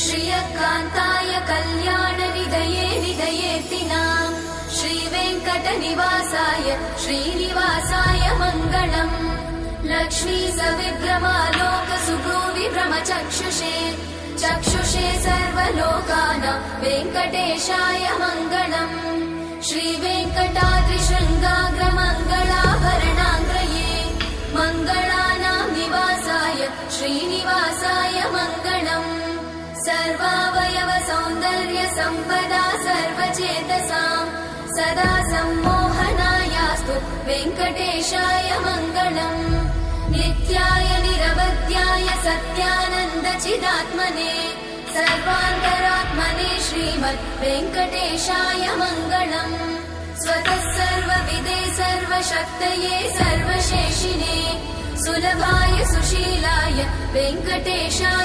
श्रियकान्ताय कल्याणनिधये निधयेतिनाम् श्रीवेङ्कटनिवासाय श्रीनिवासाय मङ्गलम्। लक्ष्मी सविभ्रमालोकसुभ्रूविभ्रमचक्षुषे चक्षुषे सर्वलोकानां वेङ्कटेशाय मङ्गलम्। श्रीवेङ्कटाद्रिशृङ्गाग्रमङ्गलाभरणाङ्ग्रये मङ्गलानां निवासाय श्रीनिवासाय मङ्गलम्। सर्वावयव सौन्दर्य सम्पदा सर्वचेतसां सदा सम्मोहनायास्तु वेङ्कटेशाय मङ्गलम्। नित्याय निरवध्याय सत्यानन्दचिदात्मने सर्वान्तरात्मने श्रीमद् वेङ्कटेशाय मङ्गलम्। स्वतः सर्वविदे सर्वशक्तये सर्वशेषिने सुलभाय सुशीलाय वेङ्कटेशाय